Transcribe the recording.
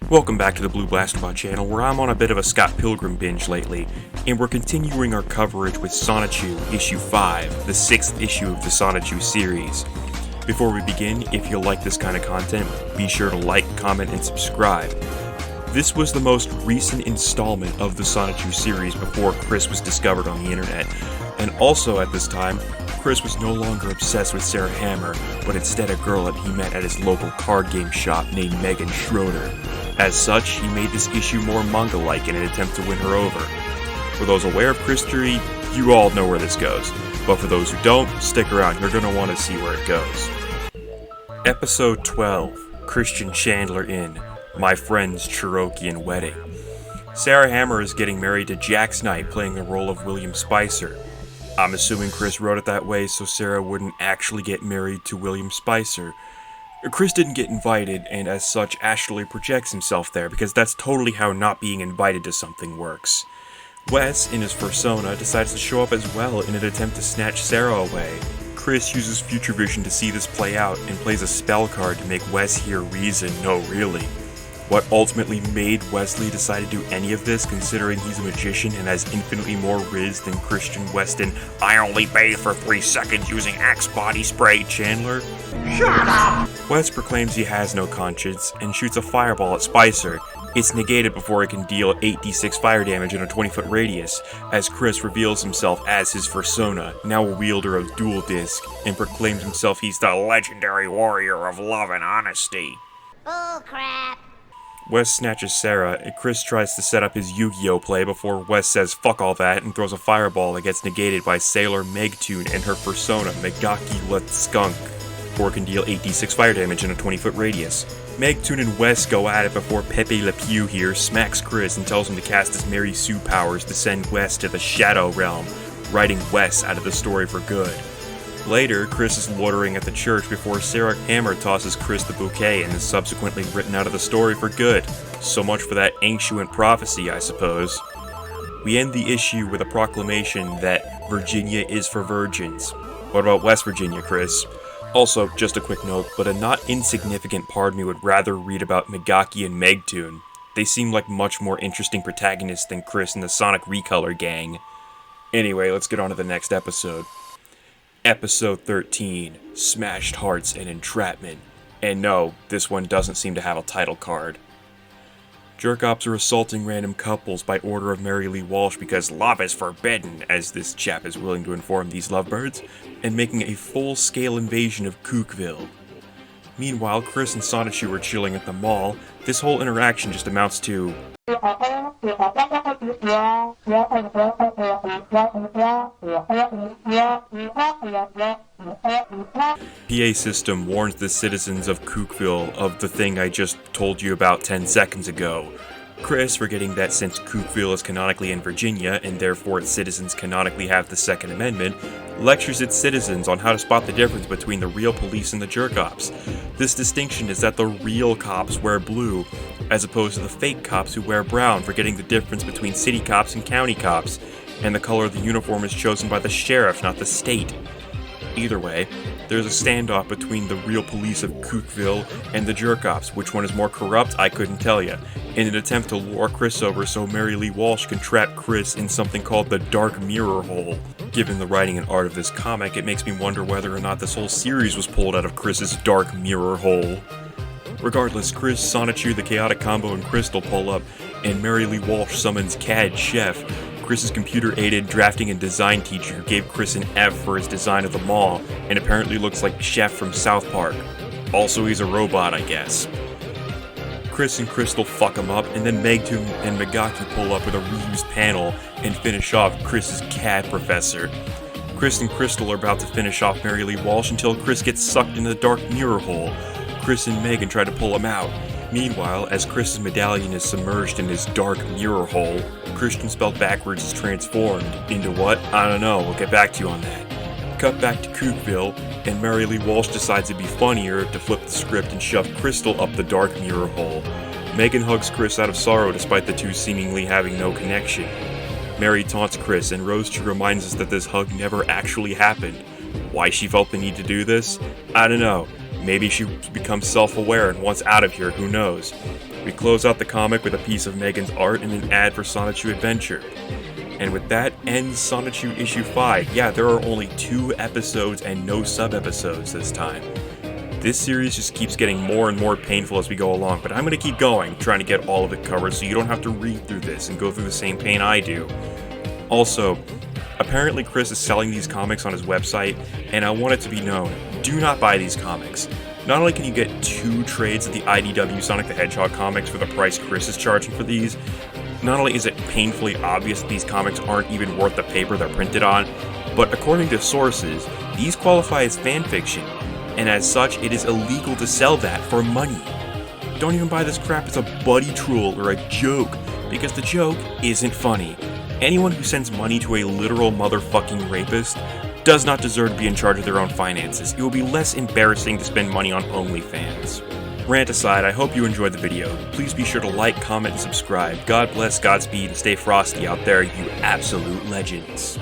Welcome back to the Blue Blasterpod channel, where I'm on a bit of a Scott Pilgrim binge lately, and we're continuing our coverage with Sonichu issue 5, the 6th issue of the Sonichu series. Before we begin, if you like this kind of content, be sure to like, comment, and subscribe. This was the most recent installment of the Sonichu series before Chris was discovered on the internet, and also at this time, Chris was no longer obsessed with Sarah Hammer, but instead a girl that he met at his local card game shop named Megan Schroeder. As such, he made this issue more manga-like in an attempt to win her over. For those aware of Chris' theory, you all know where this goes, but for those who don't, stick around, you're going to want to see where it goes. Episode 12, Christian Chandler in My Friend's Cherokee Wedding. Sarah Hammer is getting married to Jax Knight, playing the role of William Spicer. I'm assuming Chris wrote it that way so Sarah wouldn't actually get married to William Spicer. Chris didn't get invited, and as such actually projects himself there, because that's totally how not being invited to something works. Wes, in his persona, decides to show up as well in an attempt to snatch Sarah away. Chris uses future vision to see this play out, and plays a spell card to make Wes hear reason, no really. What ultimately made Wesley decide to do any of this, considering he's a magician and has infinitely more riz than Christian Weston, I only bathe for 3 seconds using Axe body spray, Chandler? Shut up! Wes proclaims he has no conscience, and shoots a fireball at Spicer. It's negated before it can deal 8d6 fire damage in a 20-foot radius, as Chris reveals himself as his persona, now a wielder of Dual Disc, and proclaims himself he's the legendary warrior of love and honesty. Oh crap! Wes snatches Sarah, and Chris tries to set up his Yu-Gi-Oh play before Wes says fuck all that and throws a fireball that gets negated by Sailor Megtoon and her persona, Megaki Let Skunk, or can deal 8d6 fire damage in a 20-foot radius. Megtoon and Wes go at it before Pepe Le Pew here smacks Chris and tells him to cast his Mary Sue powers to send Wes to the Shadow Realm, writing Wes out of the story for good. Later, Chris is loitering at the church before Sarah Hammer tosses Chris the bouquet and is subsequently written out of the story for good. So much for that ancient prophecy, I suppose. We end the issue with a proclamation that Virginia is for virgins. What about West Virginia, Chris? Also, just a quick note, but a not insignificant part of me would rather read about Megaki and Megtoon. They seem like much more interesting protagonists than Chris and the Sonic Recolor gang. Anyway, let's get on to the next episode. Episode 13, Smashed Hearts and Entrapment. And no, this one doesn't seem to have a title card. Jerk-ops are assaulting random couples by order of Mary Lee Walsh because love is forbidden, as this chap is willing to inform these lovebirds, and making a full-scale invasion of Cookville. Meanwhile, Chris and Sonichu are chilling at the mall. This whole interaction just amounts to PA system warns the citizens of Cookville of the thing I just told you about 10 seconds ago. Chris, forgetting that since Cookville is canonically in Virginia, and therefore its citizens canonically have the Second Amendment, lectures its citizens on how to spot the difference between the real police and the jerk-ops. This distinction is that the real cops wear blue, as opposed to the fake cops who wear brown, forgetting the difference between city cops and county cops, and the color of the uniform is chosen by the sheriff, not the state. Either way, there's a standoff between the real police of Cookville and the jerk-ops. Which one is more corrupt, I couldn't tell you, in an attempt to lure Chris over so Mary Lee Walsh can trap Chris in something called the Dark Mirror Hole. Given the writing and art of this comic, it makes me wonder whether or not this whole series was pulled out of Chris's Dark Mirror Hole. Regardless, Chris, Sonichu, the Chaotic Combo, and Crystal pull up, and Mary Lee Walsh summons CAD Chef, Chris's computer-aided drafting and design teacher who gave Chris an F for his design of the mall, and apparently looks like Chef from South Park. Also, he's a robot, I guess. Chris and Crystal fuck him up, and then Megtoon and Megaki pull up with a reused panel and finish off Chris's CAD professor. Chris and Crystal are about to finish off Mary Lee Walsh until Chris gets sucked into the Dark Mirror Hole. Chris and Megan try to pull him out. Meanwhile, as Chris's medallion is submerged in his Dark Mirror Hole, Christian spelled backwards is transformed into what? I don't know, we'll get back to you on that. Cut back to Cookville, and Mary Lee Walsh decides it'd be funnier to flip the script and shove Crystal up the Dark Mirror Hole. Megan hugs Chris out of sorrow despite the two seemingly having no connection. Mary taunts Chris, and Rose reminds us that this hug never actually happened. Why she felt the need to do this? I don't know. Maybe she becomes self-aware and wants out of here, who knows. We close out the comic with a piece of Megan's art and an ad for Sonichu Adventure. And with that ends Sonichu issue 5. Yeah, there are only 2 episodes and no sub-episodes this time. This series just keeps getting more and more painful as we go along, but I'm going to keep going, trying to get all of it covered so you don't have to read through this and go through the same pain I do. Also, apparently Chris is selling these comics on his website, and I want it to be known, do not buy these comics. Not only can you get 2 trades of the IDW Sonic the Hedgehog comics for the price Chris is charging for these, not only is it painfully obvious that these comics aren't even worth the paper they're printed on, but according to sources, these qualify as fanfiction, and as such, it is illegal to sell that for money. Don't even buy this crap as a buddy troll or a joke, because the joke isn't funny. Anyone who sends money to a literal motherfucking rapist does not deserve to be in charge of their own finances. It will be less embarrassing to spend money on OnlyFans. Rant aside, I hope you enjoyed the video. Please be sure to like, comment, and subscribe. God bless, Godspeed, and stay frosty out there, you absolute legends.